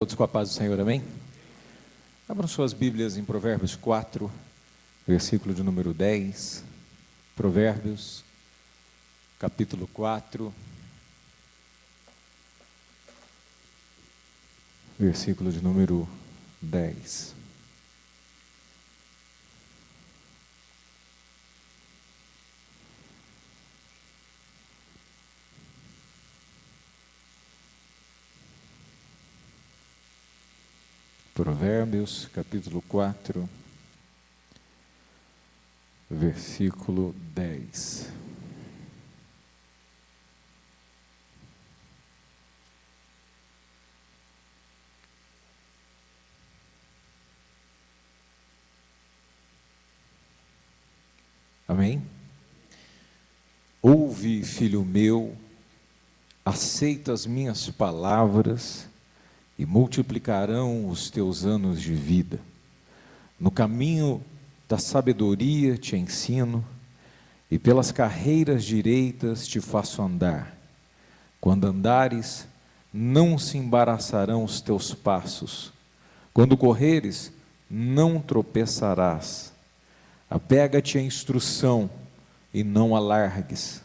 Todos com a paz do Senhor, amém? Abram suas Bíblias em Provérbios 4, versículo de número 10. Provérbios, capítulo 4, versículo de número 10. Provérbios, capítulo 4, versículo 10. Amém? Ouve, filho meu, aceita as minhas palavras, e multiplicarão os teus anos de vida. No caminho da sabedoria te ensino, e pelas carreiras direitas te faço andar. Quando andares, não se embaraçarão os teus passos. Quando correres, não tropeçarás. Apega-te à instrução, e não a largues.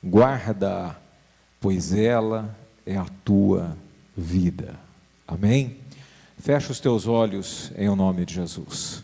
Guarda-a, pois ela é a tua vida. Amém? Fecha os teus olhos em o nome de Jesus.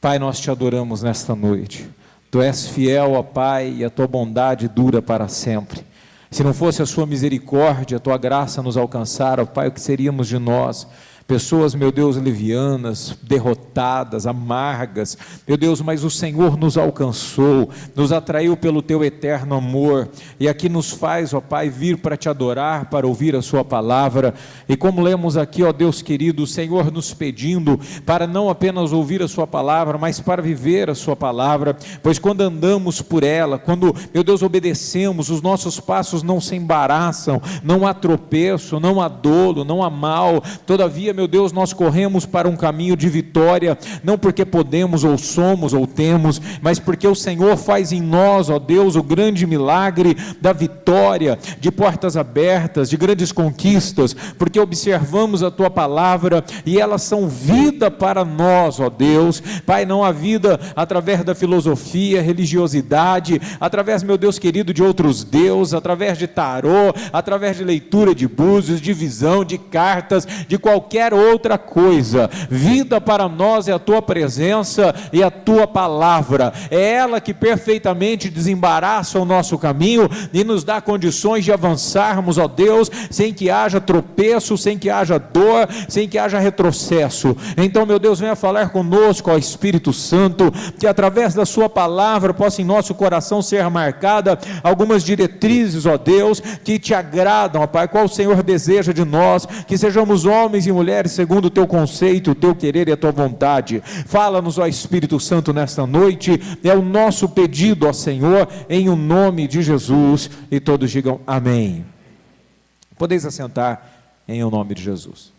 Pai, nós te adoramos nesta noite. Tu és fiel, ó Pai, e a tua bondade dura para sempre. Se não fosse a sua misericórdia, a tua graça nos alcançar, ó Pai, o que seríamos de nós? Pessoas, meu Deus, levianas, derrotadas, amargas, meu Deus, mas o Senhor nos alcançou, nos atraiu pelo teu eterno amor, e aqui nos faz, ó Pai, vir para te adorar, para ouvir a sua palavra, e como lemos aqui, ó Deus querido, o Senhor nos pedindo para não apenas ouvir a sua palavra, mas para viver a sua palavra, pois quando andamos por ela, quando, meu Deus, obedecemos, os nossos passos não se embaraçam, não há tropeço, não há dolo, não há mal, todavia, meu Deus, nós corremos para um caminho de vitória, não porque podemos ou somos ou temos, mas porque o Senhor faz em nós, ó Deus, o grande milagre da vitória, de portas abertas, de grandes conquistas, porque observamos a tua palavra e elas são vida para nós, ó Deus. Pai, não há vida através da filosofia, religiosidade, através, meu Deus querido, de outros deuses, através de tarô, através de leitura de búzios, de visão, de cartas, de qualquer outra coisa. Vida para nós é a tua presença e a tua palavra, é ela que perfeitamente desembaraça o nosso caminho e nos dá condições de avançarmos, ó Deus, sem que haja tropeço, sem que haja dor, sem que haja retrocesso. Então, meu Deus, venha falar conosco, ó Espírito Santo, que através da sua palavra possa em nosso coração ser marcada algumas diretrizes, ó Deus, que te agradam, ó Pai, qual o Senhor deseja de nós, que sejamos homens e mulheres segundo o teu conceito, o teu querer e a tua vontade. Fala-nos, ó Espírito Santo, nesta noite, é o nosso pedido, ó Senhor, em o nome de Jesus, e todos digam amém. Podeis assentar em o nome de Jesus.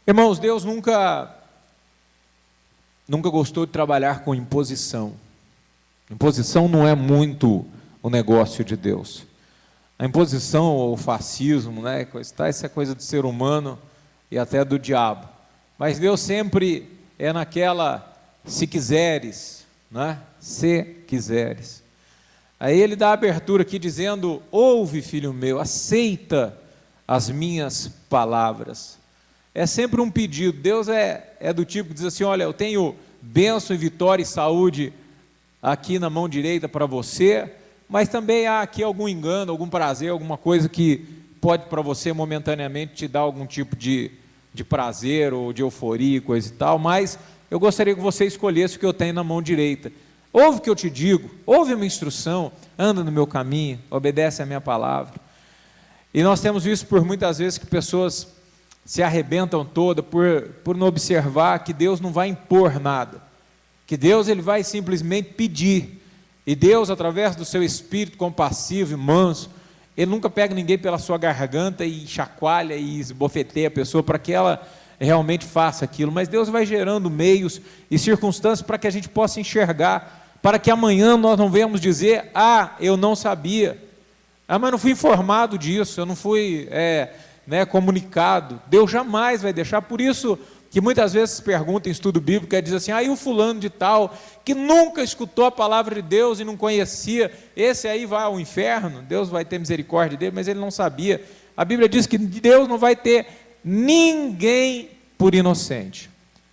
Irmãos, Deus nunca gostou de trabalhar com imposição. Imposição não é muito o negócio de Deus. A imposição ou o fascismo, né? Isso é coisa do ser humano e até do diabo. Mas Deus sempre é naquela, se quiseres, né? Se quiseres. Aí ele dá a abertura aqui dizendo, ouve, filho meu, aceita as minhas palavras. É sempre um pedido. Deus é do tipo que diz assim, olha, eu tenho bênção e vitória e saúde aqui na mão direita para você, mas também há aqui algum engano, algum prazer, alguma coisa que pode para você momentaneamente te dar algum tipo de prazer ou de euforia, coisa e tal, mas eu gostaria que você escolhesse o que eu tenho na mão direita. Ouve o que eu te digo, ouve a minha instrução, anda no meu caminho, obedece a minha palavra. E nós temos visto por muitas vezes que pessoas se arrebentam toda por não observar que Deus não vai impor nada, que Deus ele vai simplesmente pedir. E Deus, através do seu espírito compassivo e manso, ele nunca pega ninguém pela sua garganta e chacoalha e esbofeteia a pessoa para que ela realmente faça aquilo, mas Deus vai gerando meios e circunstâncias para que a gente possa enxergar, para que amanhã nós não venhamos dizer, eu não sabia, Ah, mas não fui informado disso, eu não fui comunicado. Deus jamais vai deixar. Por isso que muitas vezes perguntam em estudo bíblico, diz assim, e o fulano de tal, que nunca escutou a palavra de Deus e não conhecia, esse aí vai ao inferno, Deus vai ter misericórdia dele, mas ele não sabia. A Bíblia diz que Deus não vai ter ninguém por inocente,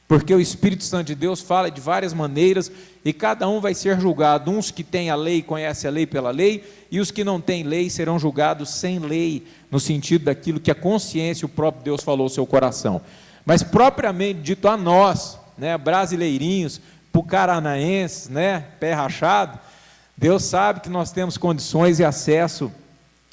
porque o Espírito Santo de Deus fala de várias maneiras, e cada um vai ser julgado, uns que têm a lei, conhecem a lei pela lei, e os que não têm lei serão julgados sem lei, no sentido daquilo que a consciência, o próprio Deus falou ao seu coração. Mas propriamente dito a nós, brasileirinhos, pucaranaenses, pé rachado, Deus sabe que nós temos condições e acesso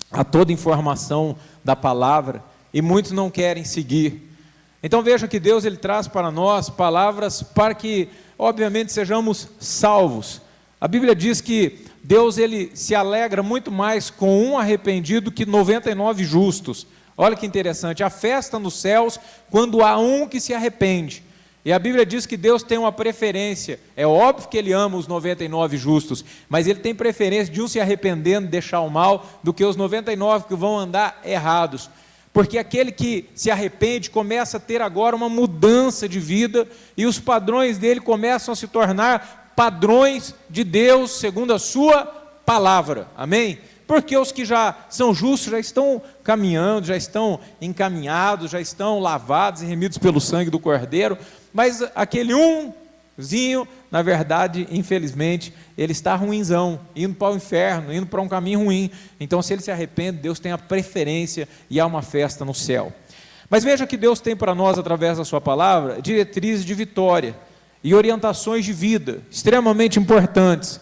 a toda informação da palavra, e muitos não querem seguir. Então veja que Deus ele traz para nós palavras para que, obviamente, sejamos salvos. A Bíblia diz que Deus ele se alegra muito mais com um arrependido que 99 justos. Olha que interessante, a festa nos céus quando há um que se arrepende. E a Bíblia diz que Deus tem uma preferência. É óbvio que Ele ama os 99 justos, mas Ele tem preferência de um se arrependendo, deixar o mal, do que os 99 que vão andar errados. Porque aquele que se arrepende começa a ter agora uma mudança de vida, e os padrões dele começam a se tornar padrões de Deus, segundo a sua palavra. Amém? Porque os que já são justos já estão caminhando, já estão encaminhados, já estão lavados e remidos pelo sangue do Cordeiro, mas aquele umzinho, na verdade, infelizmente, ele está ruinzão, indo para o inferno, indo para um caminho ruim. Então, se ele se arrepende, Deus tem a preferência e há uma festa no céu. Mas veja que Deus tem para nós, através da sua palavra, diretrizes de vitória e orientações de vida, extremamente importantes.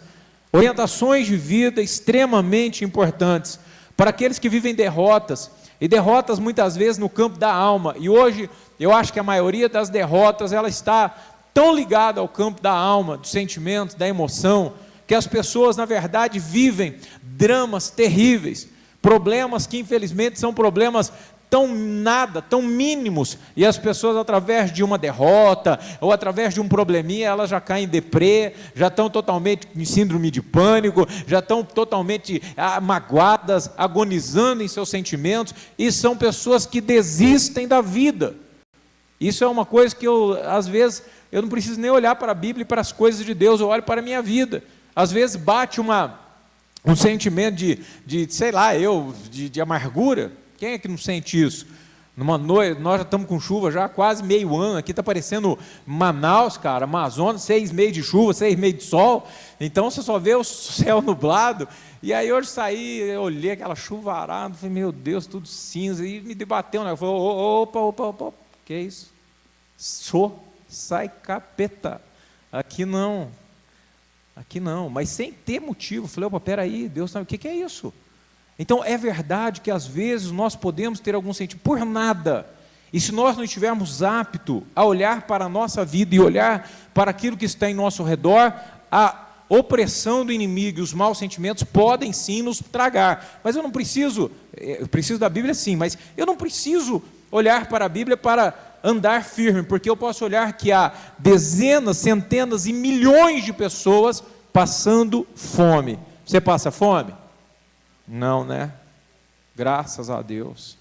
Orientações de vida extremamente importantes para aqueles que vivem derrotas, e derrotas muitas vezes no campo da alma, e hoje eu acho que a maioria das derrotas ela está tão ligada ao campo da alma, dos sentimentos, da emoção, que as pessoas na verdade vivem dramas terríveis, problemas que infelizmente são problemas tão mínimos, e as pessoas através de uma derrota, ou através de um probleminha, elas já caem em deprê, já estão totalmente em síndrome de pânico, já estão totalmente magoadas, agonizando em seus sentimentos, e são pessoas que desistem da vida. Isso é uma coisa que às vezes, eu não preciso nem olhar para a Bíblia e para as coisas de Deus, eu olho para a minha vida. Às vezes bate um sentimento de amargura. Quem é que não sente isso? Numa noite, nós já estamos com chuva já há quase meio ano, aqui está parecendo Manaus, cara, Amazonas, 6 meses de chuva, 6 meses de sol, então você só vê o céu nublado. E aí hoje saí, eu olhei aquela chuvarada, falei, meu Deus, tudo cinza, e me debateu, né? Eu falei, opa, que é isso? Sai capeta, aqui não, mas sem ter motivo. Eu falei, opa, peraí, Deus sabe, o que é isso? Então é verdade que às vezes nós podemos ter algum sentimento por nada, e se nós não estivermos aptos a olhar para a nossa vida e olhar para aquilo que está em nosso redor, a opressão do inimigo e os maus sentimentos podem sim nos tragar. Mas eu preciso da Bíblia sim, mas eu não preciso olhar para a Bíblia para andar firme, porque eu posso olhar que há dezenas, centenas e milhões de pessoas passando fome. Você passa fome? Não, né? Graças a Deus.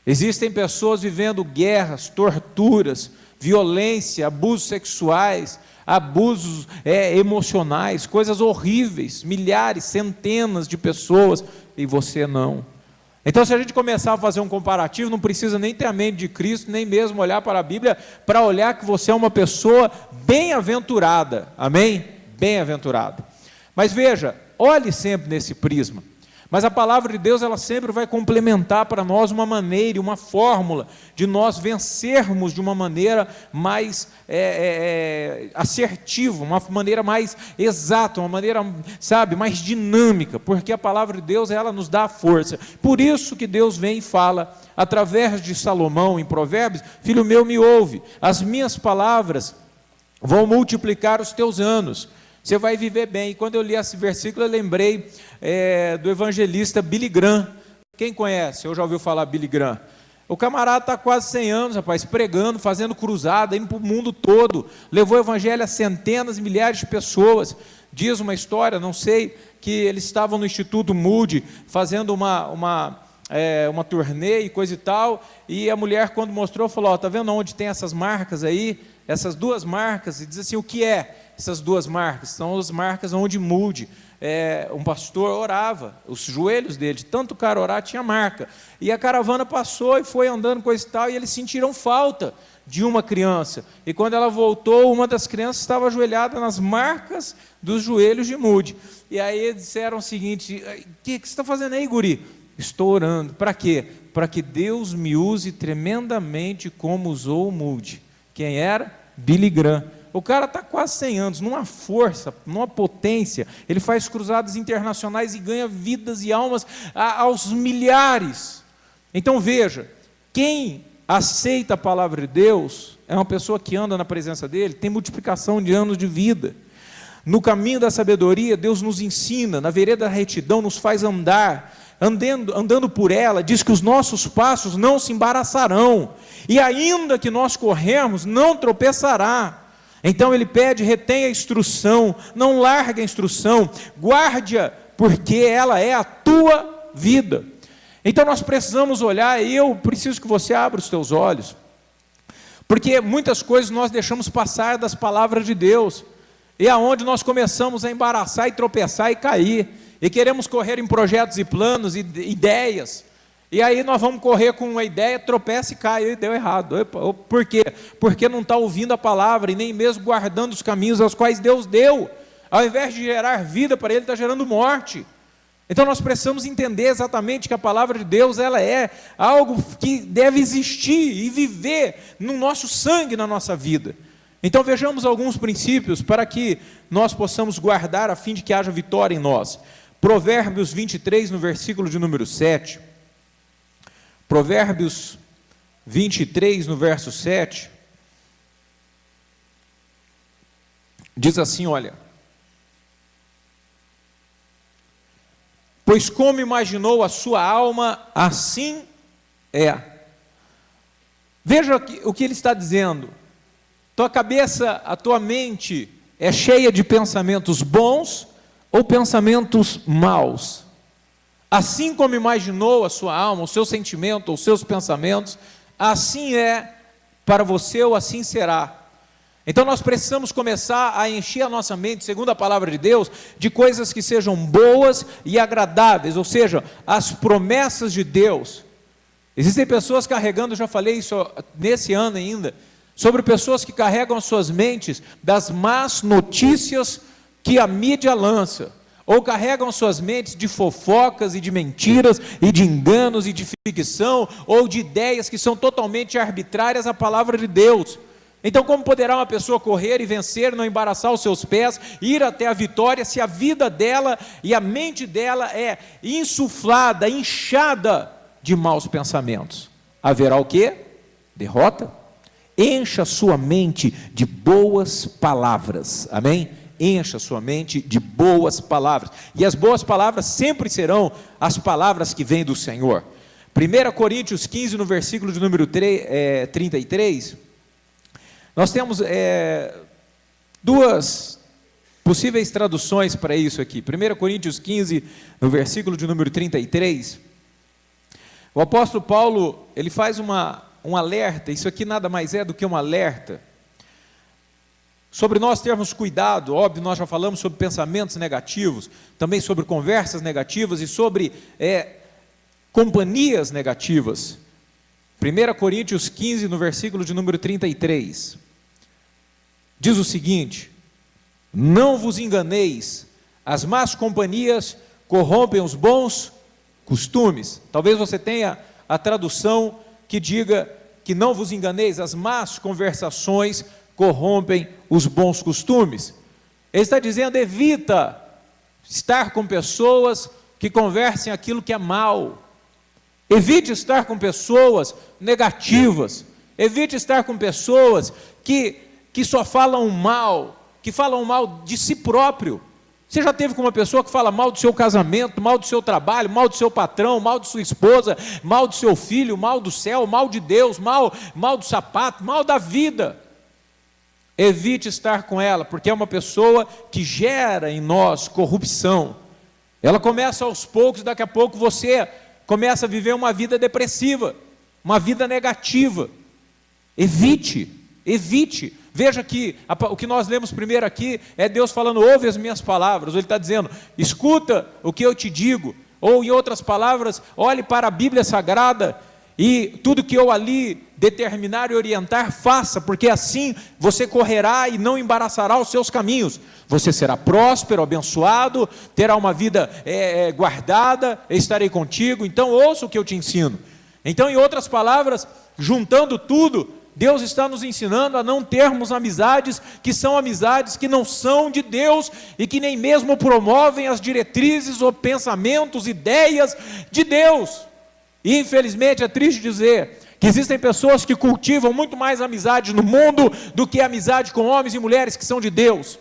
Existem pessoas vivendo guerras, torturas, violência, abusos sexuais, abusos emocionais, coisas horríveis, milhares, centenas de pessoas, e você não. Então, se a gente começar a fazer um comparativo, não precisa nem ter a mente de Cristo, nem mesmo olhar para a Bíblia, para olhar que você é uma pessoa bem-aventurada, amém? Bem-aventurada. Mas veja, olhe sempre nesse prisma. Mas a palavra de Deus, ela sempre vai complementar para nós uma maneira, uma fórmula de nós vencermos de uma maneira mais assertiva, uma maneira mais exata, uma maneira, mais dinâmica, porque a palavra de Deus, ela nos dá força. Por isso que Deus vem e fala, através de Salomão, em Provérbios, filho meu, me ouve, as minhas palavras vão multiplicar os teus anos, você vai viver bem. E quando eu li esse versículo, eu lembrei do evangelista Billy Graham. Quem conhece? Eu já ouviu falar Billy Graham? O camarada está quase 100 anos, rapaz, pregando, fazendo cruzada, indo para o mundo todo, levou o evangelho a centenas, milhares de pessoas. Diz uma história, não sei, que eles estavam no Instituto Moody, fazendo uma turnê e coisa e tal, e a mulher, quando mostrou, falou: está vendo onde tem essas marcas aí? Essas duas marcas, e diz assim: o que é essas duas marcas? São as marcas onde Moody, um pastor, orava, os joelhos dele, de tanto o cara orar, tinha marca. E a caravana passou e foi andando, coisa e tal, e eles sentiram falta de uma criança. E quando ela voltou, uma das crianças estava ajoelhada nas marcas dos joelhos de Moody. E aí eles disseram o seguinte: o que você está fazendo aí, guri? Estou orando. Para quê? Para que Deus me use tremendamente como usou o Moody. Quem era? Billy Graham. O cara está quase 100 anos, numa força, numa potência. Ele faz cruzadas internacionais e ganha vidas e almas aos milhares. Então veja, quem aceita a palavra de Deus é uma pessoa que anda na presença dele, tem multiplicação de anos de vida. No caminho da sabedoria, Deus nos ensina, na vereda da retidão nos faz andar. Andando por ela, diz que os nossos passos não se embaraçarão, e ainda que nós corremos, não tropeçará. Então ele pede: retenha a instrução, não largue a instrução, guarde-a, porque ela é a tua vida. Então nós precisamos olhar, e eu preciso que você abra os teus olhos, porque muitas coisas nós deixamos passar das palavras de Deus, e aonde nós começamos a embaraçar e tropeçar e cair, e queremos correr em projetos e planos e ideias, e aí nós vamos correr com uma ideia, tropeça e cai, e deu errado. Por quê? Porque não está ouvindo a palavra, e nem mesmo guardando os caminhos aos quais Deus deu. Ao invés de gerar vida para ele, está gerando morte. Então nós precisamos entender exatamente que a palavra de Deus, ela é algo que deve existir e viver no nosso sangue, na nossa vida. Então vejamos alguns princípios para que nós possamos guardar, a fim de que haja vitória em nós. Provérbios 23, no versículo de número 7. Provérbios 23, no verso 7. Diz assim, olha: pois como imaginou a sua alma, assim é. Veja o que ele está dizendo. Tua cabeça, a tua mente é cheia de pensamentos bons ou pensamentos maus? Assim como imaginou a sua alma, o seu sentimento, os seus pensamentos, assim é para você ou assim será. Então nós precisamos começar a encher a nossa mente, segundo a palavra de Deus, de coisas que sejam boas e agradáveis, ou seja, as promessas de Deus. Existem pessoas carregando, já falei isso nesse ano ainda, sobre pessoas que carregam as suas mentes das más notícias que a mídia lança, ou carregam as suas mentes de fofocas e de mentiras, e de enganos e de ficção, ou de ideias que são totalmente arbitrárias à palavra de Deus. Então como poderá uma pessoa correr e vencer, não embaraçar os seus pés, ir até a vitória, se a vida dela e a mente dela é insuflada, inchada de maus pensamentos? Haverá o quê? Derrota. Encha sua mente de boas palavras, amém? Encha sua mente de boas palavras, e as boas palavras sempre serão as palavras que vêm do Senhor. 1 Coríntios 15, no versículo de número 33, nós temos duas possíveis traduções para isso aqui. 1 Coríntios 15, no versículo de número 33, o apóstolo Paulo, ele faz um alerta. Isso aqui nada mais é do que um alerta sobre nós termos cuidado. Óbvio, nós já falamos sobre pensamentos negativos, também sobre conversas negativas e sobre companhias negativas. 1 Coríntios 15, no versículo de número 33, diz o seguinte: não vos enganeis, as más companhias corrompem os bons costumes. Talvez você tenha a tradução que diga que não vos enganeis, as más conversações corrompem os bons costumes. Ele está dizendo: evita estar com pessoas que conversem aquilo que é mal, evite estar com pessoas negativas, evite estar com pessoas que só falam mal, que falam mal de si próprio. Você já teve com uma pessoa que fala mal do seu casamento, mal do seu trabalho, mal do seu patrão, mal de sua esposa, mal do seu filho, mal do céu, mal de Deus, mal do sapato, mal da vida? Evite estar com ela, porque é uma pessoa que gera em nós corrupção. Ela começa aos poucos, daqui a pouco você começa a viver uma vida depressiva, uma vida negativa. Evite. Veja que o que nós lemos primeiro aqui é Deus falando: ouve as minhas palavras. Ele está dizendo: escuta o que eu te digo. Ou, em outras palavras, olhe para a Bíblia Sagrada e tudo que eu ali determinar e orientar, faça, porque assim você correrá e não embaraçará os seus caminhos. Você será próspero, abençoado, terá uma vida guardada, estarei contigo. Então ouça o que eu te ensino. Então, em outras palavras, juntando tudo, Deus está nos ensinando a não termos amizades que são amizades que não são de Deus e que nem mesmo promovem as diretrizes ou pensamentos, ideias de Deus. E infelizmente é triste dizer que existem pessoas que cultivam muito mais amizade no mundo do que amizade com homens e mulheres que são de Deus.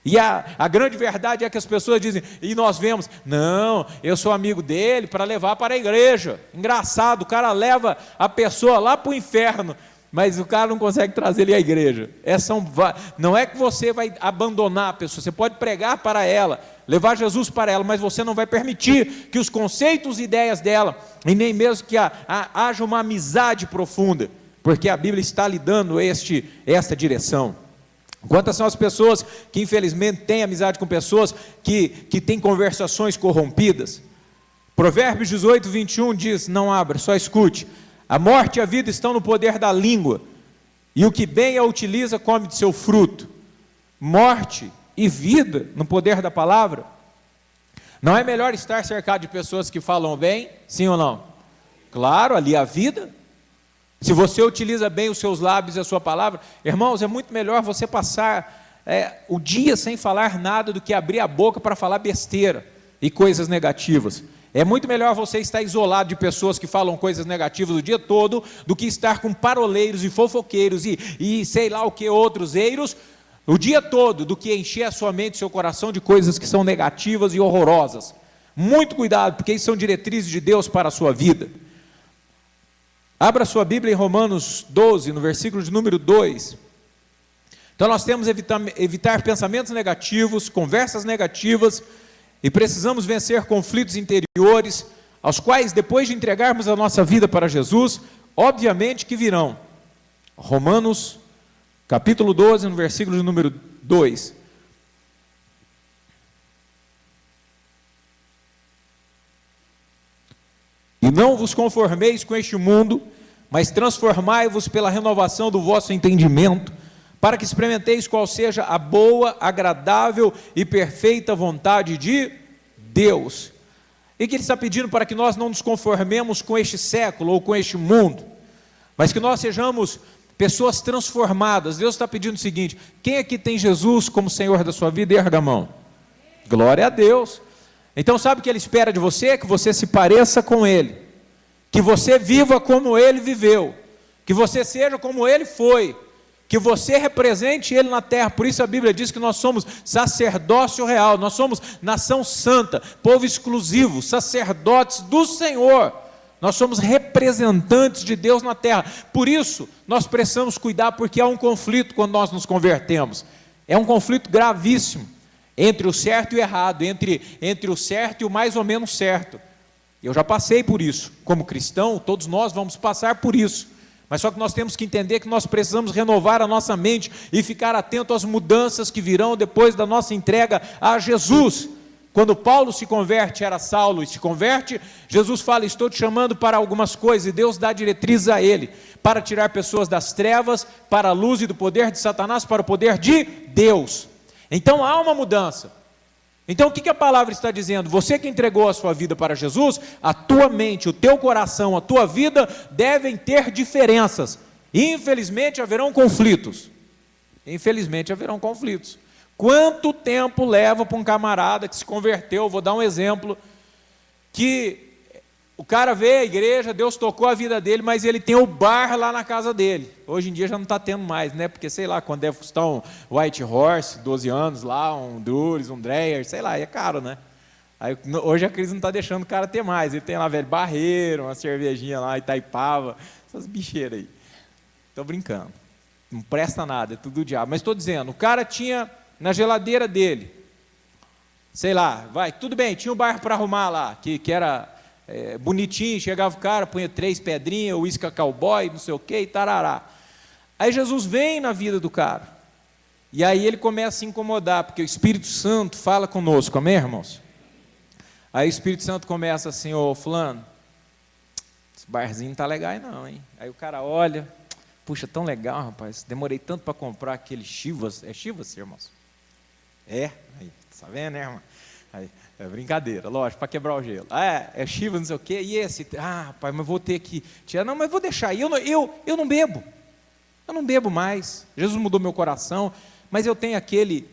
E a grande verdade é que as pessoas dizem, e nós vemos: não, eu sou amigo dele para levar para a igreja. Engraçado, o cara leva a pessoa lá para o inferno, mas o cara não consegue trazer ele à igreja. Não é que você vai abandonar a pessoa, você pode pregar para ela, levar Jesus para ela, mas você não vai permitir que os conceitos e ideias dela, e nem mesmo que haja uma amizade profunda, porque a Bíblia está lhe dando esta direção. Quantas são as pessoas que infelizmente têm amizade com pessoas que têm conversações corrompidas? Provérbios 18, 21 diz: não abra, só escute. A morte e a vida estão no poder da língua, e o que bem a utiliza come de seu fruto. Morte e vida no poder da palavra. Não é melhor estar cercado de pessoas que falam bem? Sim ou não? Claro, ali a vida. Se você utiliza bem os seus lábios e a sua palavra, irmãos, é muito melhor você passar o dia sem falar nada do que abrir a boca para falar besteira e coisas negativas. É muito melhor você estar isolado de pessoas que falam coisas negativas o dia todo do que estar com paroleiros e fofoqueiros e sei lá o que outros eiros o dia todo, do que encher a sua mente e seu coração de coisas que são negativas e horrorosas. Muito cuidado, porque isso são diretrizes de Deus para a sua vida. Abra sua Bíblia em Romanos 12, no versículo de número 2. Então nós temos que evitar pensamentos negativos, conversas negativas, e precisamos vencer conflitos interiores, aos quais, depois de entregarmos a nossa vida para Jesus, obviamente que virão. Romanos capítulo 12, no versículo de número 2. E não vos conformeis com este mundo, mas transformai-vos pela renovação do vosso entendimento, para que experimenteis qual seja a boa, agradável e perfeita vontade de Deus. E que Ele está pedindo para que nós não nos conformemos com este século ou com este mundo, mas que nós sejamos pessoas transformadas. Deus está pedindo o seguinte: quem aqui tem Jesus como Senhor da sua vida? Erga a mão. Glória a Deus. Então sabe o que Ele espera de você? Que você se pareça com Ele, que você viva como Ele viveu, que você seja como Ele foi, que você represente Ele na terra. Por isso a Bíblia diz que nós somos sacerdócio real, nós somos nação santa, povo exclusivo, sacerdotes do Senhor, nós somos representantes de Deus na terra. Por isso nós precisamos cuidar, porque há um conflito quando nós nos convertemos, é um conflito gravíssimo, entre o certo e o errado, entre o certo e o mais ou menos certo. Eu já passei por isso, como cristão, todos nós vamos passar por isso, mas só que nós temos que entender que nós precisamos renovar a nossa mente e ficar atento às mudanças que virão depois da nossa entrega a Jesus. Quando Paulo se converte, era Saulo, e se converte, Jesus fala: estou te chamando para algumas coisas, e Deus dá diretrizes a ele, para tirar pessoas das trevas, para a luz e do poder de Satanás, para o poder de Deus. Então há uma mudança. Então o que a palavra está dizendo? Você que entregou a sua vida para Jesus, a tua mente, o teu coração, a tua vida devem ter diferenças. Infelizmente haverão conflitos. Infelizmente haverão conflitos. Quanto tempo leva para um camarada que se converteu? Vou dar um exemplo, que o cara veio à igreja, Deus tocou a vida dele, mas ele tem o bar lá na casa dele. Hoje em dia já não está tendo mais, né? Porque sei lá, quando deve custar um White Horse, 12 anos lá, um Dures, um Dreyer, sei lá, é caro, né? Aí, hoje a crise não está deixando o cara ter mais. Ele tem lá velho Barreiro, uma cervejinha lá, Itaipava, essas bicheiras aí. Estou brincando. Não presta nada, é tudo do diabo. Mas estou dizendo, o cara tinha na geladeira dele sei lá, vai, tudo bem, tinha um bairro para arrumar lá, que era bonitinho, chegava o cara, punha 3 pedrinhas, uísque cowboy, não sei o que, e tarará. Aí Jesus vem na vida do cara, e aí ele começa a se incomodar, porque o Espírito Santo fala conosco, amém, irmãos? Aí o Espírito Santo começa assim, ô fulano, esse barzinho não tá legal não, hein? Aí o cara olha, puxa, tão legal, rapaz, demorei tanto para comprar aquele Chivas, é Chivas, irmãos? Aí, tá vendo, né, irmão? Aí, é brincadeira, lógico, para quebrar o gelo. É Chivas, não sei o quê, e esse? Rapaz, mas vou ter que tirar. Não, mas vou deixar aí, eu não bebo. Eu não bebo mais. Jesus mudou meu coração, mas eu tenho aquele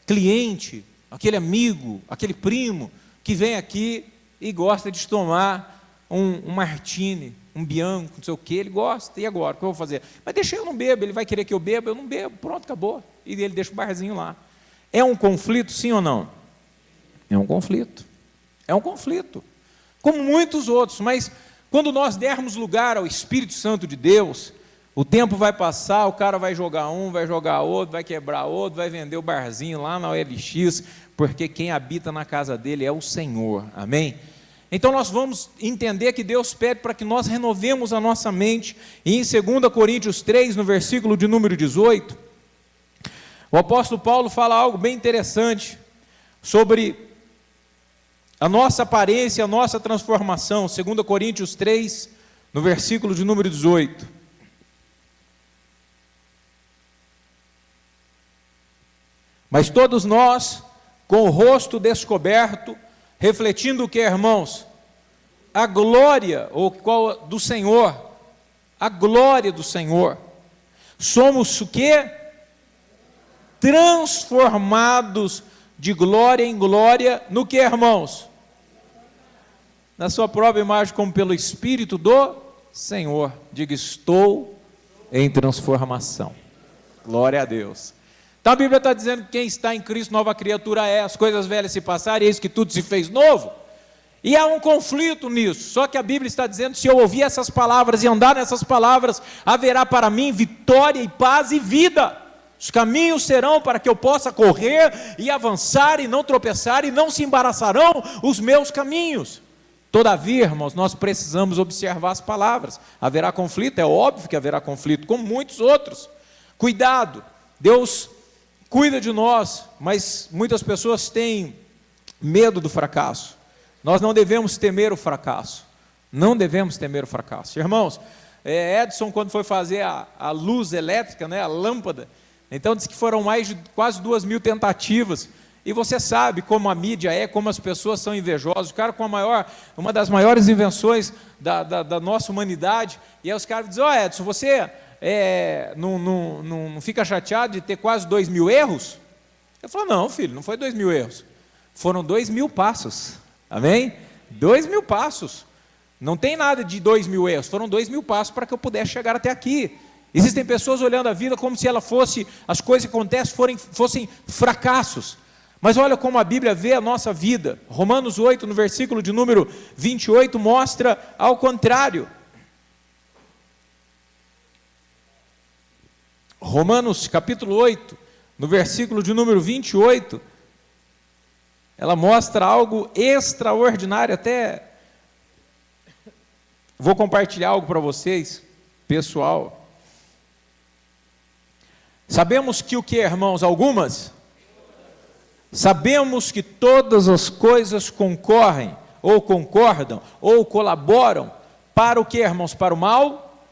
cliente, aquele amigo, aquele primo, que vem aqui e gosta de tomar um martini, um bianco, não sei o quê, ele gosta, e agora, o que eu vou fazer? Mas deixa eu não bebo, ele vai querer que eu beba, eu não bebo, pronto, acabou. E ele deixa o barzinho lá. É um conflito, sim ou não? É um conflito. É um conflito. Como muitos outros, mas quando nós dermos lugar ao Espírito Santo de Deus, o tempo vai passar, o cara vai jogar um, vai jogar outro, vai quebrar outro, vai vender o barzinho lá na OLX, porque quem habita na casa dele é o Senhor. Amém? Então nós vamos entender que Deus pede para que nós renovemos a nossa mente. E em 2 Coríntios 3, no versículo de número 18, o apóstolo Paulo fala algo bem interessante sobre a nossa aparência, a nossa transformação. 2 Coríntios 3, no versículo de número 18. Mas todos nós, com o rosto descoberto, refletindo o que, irmãos? A glória do Senhor, a glória do Senhor. Somos o quê? Transformados de glória em glória, no que, irmãos? Na sua própria imagem, como pelo Espírito do Senhor. Diga, estou em transformação. Glória a Deus. Então a Bíblia está dizendo que quem está em Cristo, nova criatura é, as coisas velhas se passaram, e eis que tudo se fez novo. E há um conflito nisso, só que a Bíblia está dizendo, se eu ouvir essas palavras e andar nessas palavras, haverá para mim vitória e paz e vida. Os caminhos serão para que eu possa correr e avançar e não tropeçar, e não se embaraçarão os meus caminhos. Todavia, irmãos, nós precisamos observar as palavras. Haverá conflito, é óbvio que haverá conflito, como muitos outros. Cuidado, Deus cuida de nós, mas muitas pessoas têm medo do fracasso. Nós não devemos temer o fracasso. Não devemos temer o fracasso. Irmãos, Edison, quando foi fazer a luz elétrica, né, a lâmpada, então disse que foram mais de quase 2.000 tentativas. E você sabe como a mídia como as pessoas são invejosas. O cara com uma das maiores invenções da nossa humanidade, e aí os caras dizem, Edson, você não fica chateado de ter quase 2.000 erros? Eu falo, não, filho, não foi 2.000 erros. Foram 2.000 passos. Amém? 2.000 passos. Não tem nada de 2.000 erros. Foram 2.000 passos para que eu pudesse chegar até aqui. Existem pessoas olhando a vida como se as coisas que acontecem fossem fracassos. Mas olha como a Bíblia vê a nossa vida. Romanos 8, no versículo de número 28, mostra ao contrário. Romanos capítulo 8, no versículo de número 28, ela mostra algo extraordinário. Até vou compartilhar algo para vocês, pessoal. Sabemos que o que, irmãos? Sabemos que todas as coisas concorrem, ou concordam, ou colaboram, para o que, irmãos? Para o mal?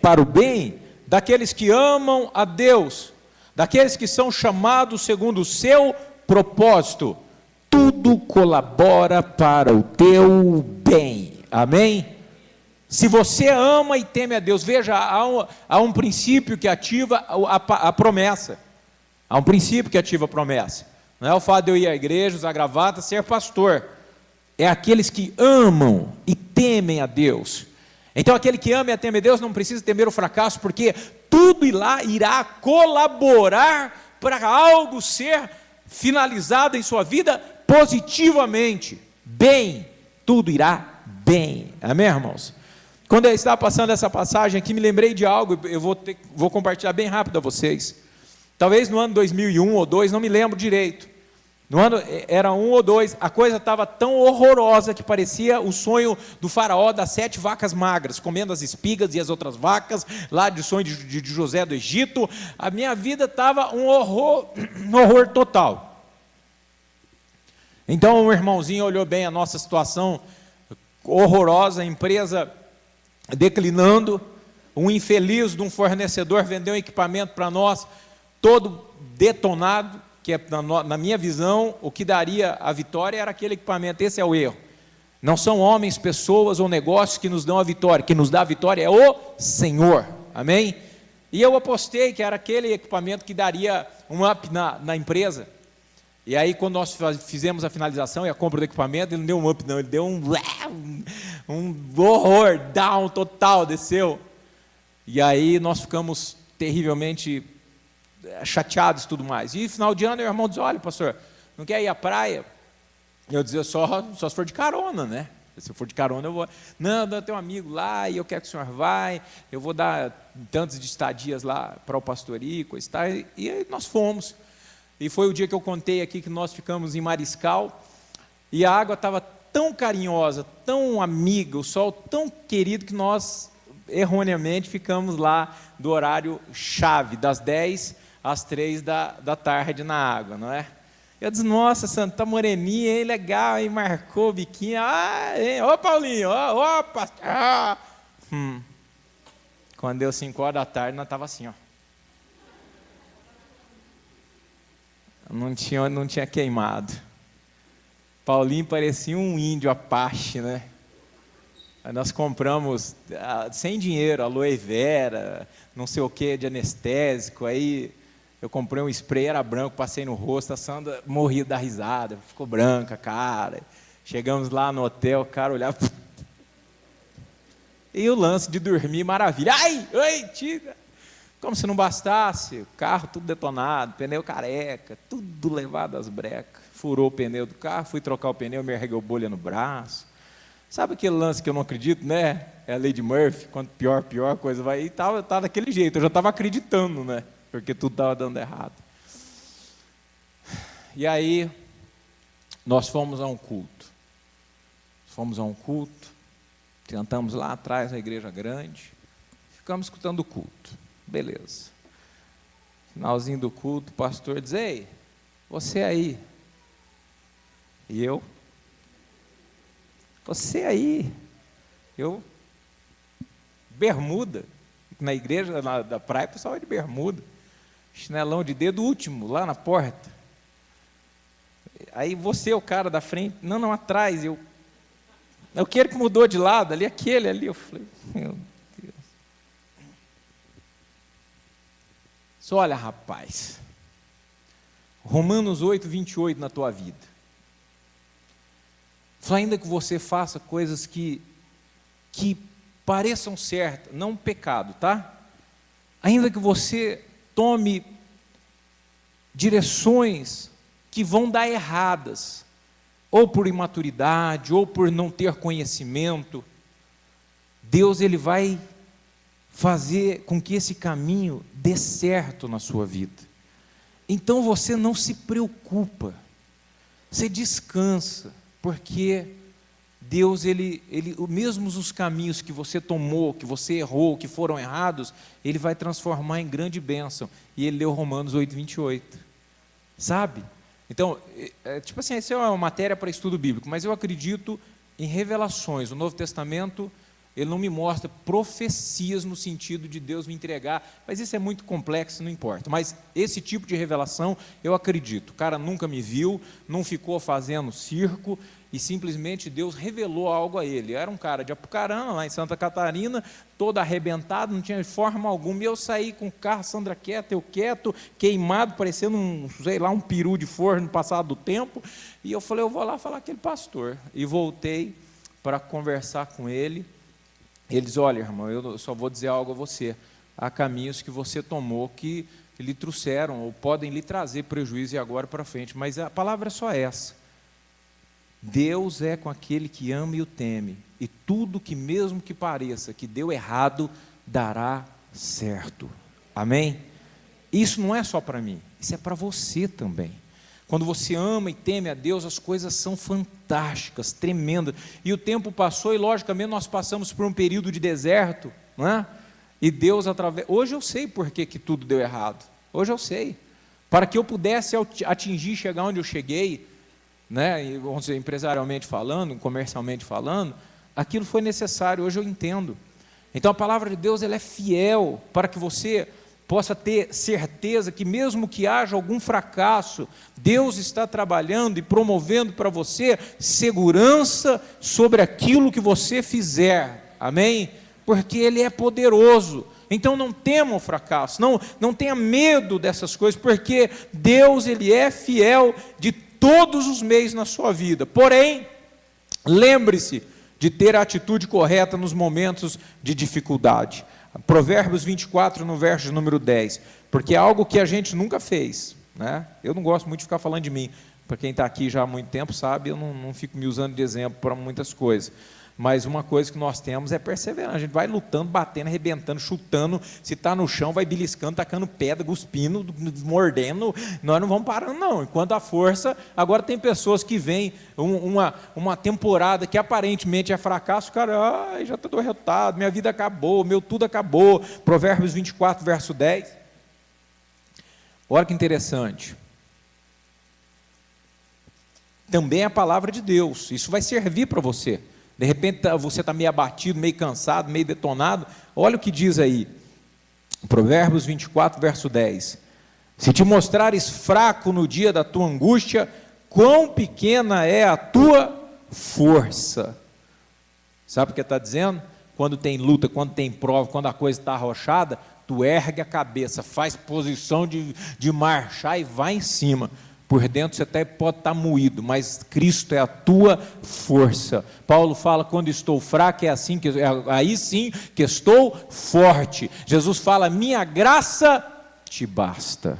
Para o bem, daqueles que amam a Deus, daqueles que são chamados segundo o seu propósito. Tudo colabora para o teu bem. Amém? Se você ama e teme a Deus, veja, há um princípio que ativa a promessa. Há um princípio que ativa a promessa. Não é o fato de eu ir à igreja, usar gravata, ser pastor. É aqueles que amam e temem a Deus. Então aquele que ama e teme a Deus não precisa temer o fracasso, porque tudo irá colaborar para algo ser finalizado em sua vida positivamente. Bem, tudo irá bem. Amém, irmãos? Quando eu estava passando essa passagem aqui, me lembrei de algo, eu vou compartilhar bem rápido a vocês. Talvez no ano 2001 ou 2002, não me lembro direito. No ano, era 1 ou 2, a coisa estava tão horrorosa que parecia o sonho do faraó das 7 vacas magras, comendo as espigas e as outras vacas, lá de sonho de José do Egito. A minha vida estava um horror total. Então o irmãozinho olhou bem a nossa situação horrorosa, a empresa declinando, um infeliz de um fornecedor vendeu um equipamento para nós, todo detonado, que na minha visão, o que daria a vitória era aquele equipamento. Esse é o erro. Não são homens, pessoas ou negócios que nos dão a vitória, que nos dá a vitória é o Senhor, amém? E eu apostei que era aquele equipamento que daria um up na empresa. E aí, quando nós fizemos a finalização e a compra do equipamento, ele não deu um up não, ele deu um horror, down total, desceu. E aí nós ficamos terrivelmente chateados e tudo mais. E final de ano, meu irmão diz: olha, pastor, não quer ir à praia? Eu dizia: só se for de carona, né? Se eu for de carona, eu vou. Não, eu tenho um amigo lá e eu quero que o senhor vá, eu vou dar tantos de estadias lá para o pastorio, coisa e tal. E aí nós fomos. E foi o dia que eu contei aqui que nós ficamos em Mariscal, e a água estava tão carinhosa, tão amiga, o sol tão querido, que nós, erroneamente, ficamos lá do horário chave, das 10 às 3 da tarde na água, não é? Eu disse: nossa, Santo, tá moreninha, hein, legal, hein, marcou o biquinho, ô Paulinho, opa, Quando deu 5 horas da tarde, nós estava assim, ó. Não tinha queimado. Paulinho parecia um índio Apache, né? Aí nós compramos, sem dinheiro, aloe vera, não sei o que, de anestésico. Aí eu comprei um spray, era branco, passei no rosto, a Sandra morria da risada, ficou branca, cara. Chegamos lá no hotel, o cara olhava. E o lance de dormir, maravilha. Ai, tira! Como se não bastasse, o carro tudo detonado, pneu careca, tudo levado às brecas. Furou o pneu do carro, fui trocar o pneu, me arreguei bolha no braço. Sabe aquele lance que eu não acredito, né? É a lei de Murphy, quanto pior, a coisa vai. E estava daquele jeito, eu já estava acreditando, né? Porque tudo estava dando errado. E aí, nós fomos a um culto. Tentamos lá atrás, na igreja grande, ficamos escutando o culto. Beleza. Finalzinho do culto, o pastor diz: ei, você aí. E eu? Você aí. Eu? Bermuda. Na igreja da praia, o pessoal é de bermuda. Chinelão de dedo último, lá na porta. Aí você, o cara da frente, não, atrás. Eu quero que mudou de lado, ali, aquele ali. Eu falei: meu Deus. Só olha, rapaz, Romanos 8, 28 na tua vida. Só ainda que você faça coisas que pareçam certas, não pecado, tá? Ainda que você tome direções que vão dar erradas, ou por imaturidade, ou por não ter conhecimento, Deus, Ele vai fazer com que esse caminho dê certo na sua vida. Então você não se preocupa, você descansa, porque Deus, mesmo os caminhos que você tomou, que você errou, que foram errados, Ele vai transformar em grande bênção. E Ele leu Romanos 8, 28. Sabe? Então, tipo assim, essa é uma matéria para estudo bíblico, mas eu acredito em revelações. O Novo Testamento, ele não me mostra profecias no sentido de Deus me entregar, mas isso é muito complexo, não importa. Mas esse tipo de revelação, eu acredito. O cara nunca me viu, não ficou fazendo circo, e simplesmente Deus revelou algo a ele. Era um cara de Apucarana, lá em Santa Catarina, todo arrebentado, não tinha forma alguma, e eu saí com o carro, Sandra quieta, eu quieto, queimado, parecendo um peru de forno passado do tempo, e eu falei: eu vou lá falar com aquele pastor. E voltei para conversar com ele. Ele diz: olha, irmão, eu só vou dizer algo a você. Há caminhos que você tomou que lhe trouxeram, ou podem lhe trazer prejuízo e agora para frente. Mas a palavra é só essa. Deus é com aquele que ama e o teme. E tudo que mesmo que pareça que deu errado, dará certo. Amém? Isso não é só para mim, isso é para você também. Quando você ama e teme a Deus, as coisas são fantásticas, tremendas. E o tempo passou e, logicamente, nós passamos por um período de deserto, não é? E Deus, hoje eu sei por que tudo deu errado. Hoje eu sei. Para que eu pudesse atingir, chegar onde eu cheguei, né? E, vamos dizer, empresarialmente falando, comercialmente falando, aquilo foi necessário, hoje eu entendo. Então a palavra de Deus, ela é fiel, para que você possa ter certeza que mesmo que haja algum fracasso, Deus está trabalhando e promovendo para você segurança sobre aquilo que você fizer, amém? Porque Ele é poderoso. Então não tema o fracasso, não tenha medo dessas coisas, porque Deus, Ele é fiel de todos os meios na sua vida. Porém, lembre-se de ter a atitude correta nos momentos de dificuldade. Provérbios 24, no verso número 10, porque é algo que a gente nunca fez, né? Eu não gosto muito de ficar falando de mim, para quem está aqui já há muito tempo sabe, eu não fico me usando de exemplo para muitas coisas, mas uma coisa que nós temos é perseverar, a gente vai lutando, batendo, arrebentando, chutando, se está no chão, vai beliscando, tacando pedra, cuspindo, mordendo, nós não vamos parando não, enquanto a força, agora tem pessoas que vêm, uma temporada que aparentemente é fracasso, o cara, já estou derrotado, minha vida acabou, meu tudo acabou, Provérbios 24, verso 10, olha que interessante, também é a palavra de Deus, isso vai servir para você. De repente você está meio abatido, meio cansado, meio detonado. Olha o que diz aí, Provérbios 24, verso 10. Se te mostrares fraco no dia da tua angústia, quão pequena é a tua força. Sabe o que está dizendo? Quando tem luta, quando tem prova, quando a coisa está arrochada, tu ergue a cabeça, faz posição de marchar e vai em cima. Por dentro você até pode estar moído, mas Cristo é a tua força. Paulo fala, quando estou fraco, aí sim que estou forte. Jesus fala, minha graça te basta.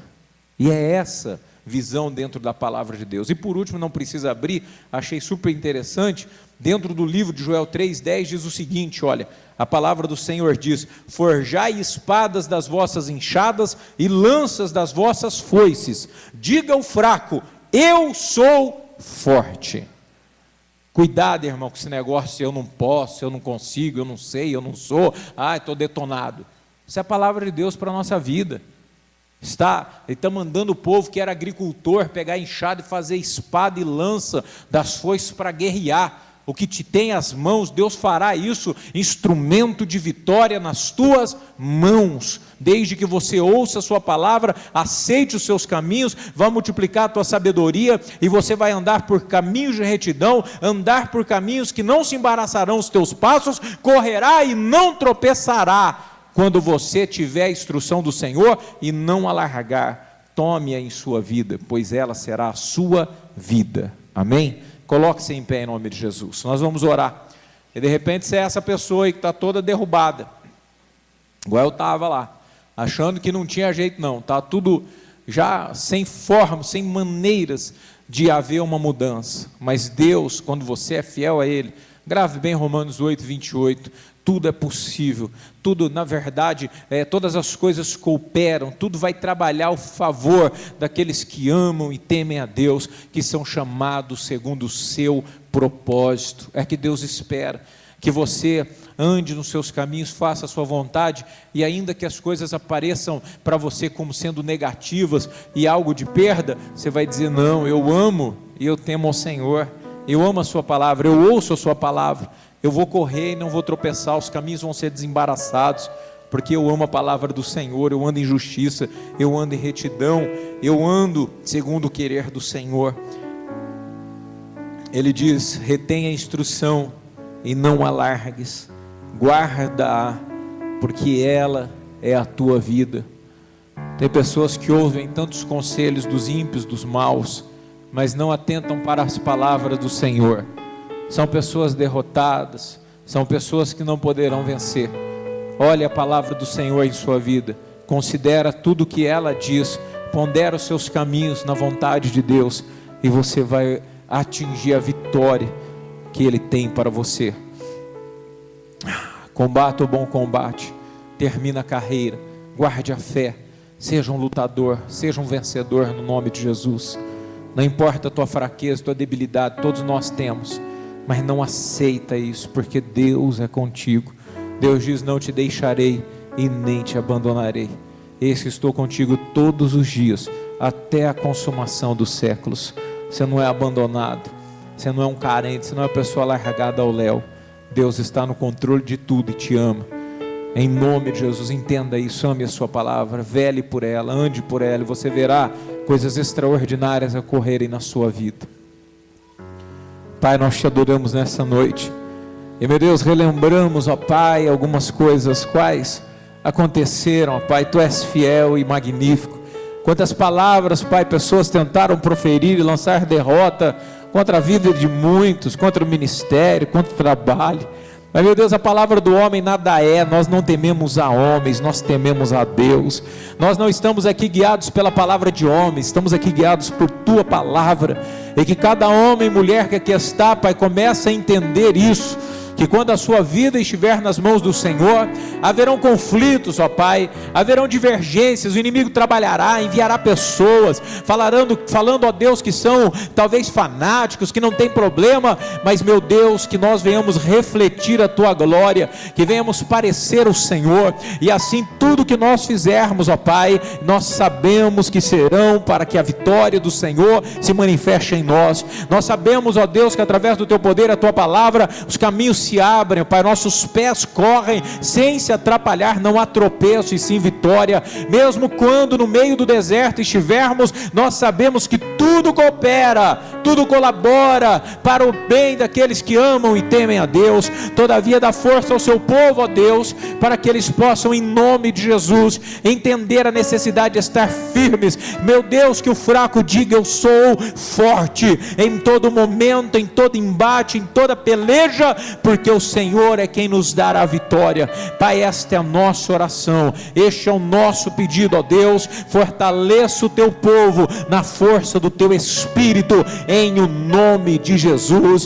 E é essa visão dentro da palavra de Deus. E por último, não precisa abrir, achei super interessante, dentro do livro de Joel 3,10 diz o seguinte, olha, a palavra do Senhor diz, forjai espadas das vossas enxadas e lanças das vossas foices, diga ao fraco, eu sou forte. Cuidado, irmão, com esse negócio, eu não posso, eu não consigo, eu não sei, eu não sou, estou detonado. Isso é a palavra de Deus para a nossa vida. Ele está mandando o povo que era agricultor pegar enxada e fazer espada e lança das foices para guerrear. O que te tem as mãos, Deus fará isso, instrumento de vitória nas tuas mãos, desde que você ouça a sua palavra, aceite os seus caminhos, vai multiplicar a tua sabedoria, e você vai andar por caminhos de retidão, andar por caminhos que não se embaraçarão os teus passos, correrá e não tropeçará, quando você tiver a instrução do Senhor, e não alargar, tome-a em sua vida, pois ela será a sua vida, amém? Coloque-se em pé em nome de Jesus, nós vamos orar, e de repente você é essa pessoa aí que está toda derrubada, igual eu estava lá, achando que não tinha jeito não, está tudo já sem forma, sem maneiras de haver uma mudança, mas Deus, quando você é fiel a Ele, grave bem Romanos 8, 28, tudo é possível, tudo na verdade, todas as coisas cooperam, tudo vai trabalhar ao favor daqueles que amam e temem a Deus, que são chamados segundo o seu propósito. É que Deus espera que você ande nos seus caminhos, faça a sua vontade, e ainda que as coisas apareçam para você como sendo negativas e algo de perda, você vai dizer, não, eu amo e eu temo ao Senhor, eu amo a sua palavra, eu ouço a sua palavra, eu vou correr e não vou tropeçar, os caminhos vão ser desembaraçados, porque eu amo a palavra do Senhor, eu ando em justiça, eu ando em retidão, eu ando segundo o querer do Senhor. Ele diz, retenha a instrução e não alargues, guarda-a, porque ela é a tua vida. Tem pessoas que ouvem tantos conselhos dos ímpios, dos maus, mas não atentam para as palavras do Senhor. São pessoas derrotadas, são pessoas que não poderão vencer. Olhe a palavra do Senhor em sua vida, considera tudo o que ela diz, pondera os seus caminhos na vontade de Deus, e você vai atingir a vitória que Ele tem para você. Combata o bom combate, termina a carreira, guarde a fé, seja um lutador, seja um vencedor no nome de Jesus. Não importa a tua fraqueza, a tua debilidade, todos nós temos, mas não aceita isso, porque Deus é contigo. Deus diz: não te deixarei e nem te abandonarei. Eis que estou contigo todos os dias, até a consumação dos séculos. Você não é abandonado, você não é um carente, você não é uma pessoa largada ao léu. Deus está no controle de tudo e te ama. Em nome de Jesus, entenda isso, ame a sua palavra, vele por ela, ande por ela, e você verá coisas extraordinárias ocorrerem na sua vida. Pai, nós te adoramos nessa noite, e meu Deus, relembramos, ó Pai, algumas coisas quais aconteceram, ó Pai. Tu és fiel e magnífico. Quantas palavras, Pai, pessoas tentaram proferir e lançar derrota contra a vida de muitos, contra o ministério, contra o trabalho. Mas, meu Deus, a palavra do homem nada é. Nós não tememos a homens, nós tememos a Deus. Nós não estamos aqui guiados pela palavra de homens, estamos aqui guiados por Tua palavra. E que cada homem e mulher que aqui está, Pai, comece a entender isso, que quando a sua vida estiver nas mãos do Senhor, haverão conflitos, ó Pai, haverão divergências, o inimigo trabalhará, enviará pessoas, falando, ó Deus, que são talvez fanáticos, que não tem problema, mas, meu Deus, que nós venhamos refletir a Tua glória, que venhamos parecer o Senhor, e assim tudo que nós fizermos, ó Pai, nós sabemos que serão para que a vitória do Senhor se manifeste em nós. Nós sabemos, ó Deus, que através do Teu poder, a Tua palavra, os caminhos se abrem, Pai, nossos pés correm sem se atrapalhar, não há tropeço e sim vitória. Mesmo quando no meio do deserto estivermos, nós sabemos que tudo coopera, tudo colabora para o bem daqueles que amam e temem a Deus. Todavia dá força ao seu povo, ó Deus, para que eles possam, em nome de Jesus, entender a necessidade de estar firmes. Meu Deus, que o fraco diga: eu sou forte, em todo momento, em todo embate, em toda peleja, porque o Senhor é quem nos dará a vitória. Pai, esta é a nossa oração, este é o nosso pedido, ó Deus. Fortaleça o Teu povo na força do Teu Espírito, em o nome de Jesus.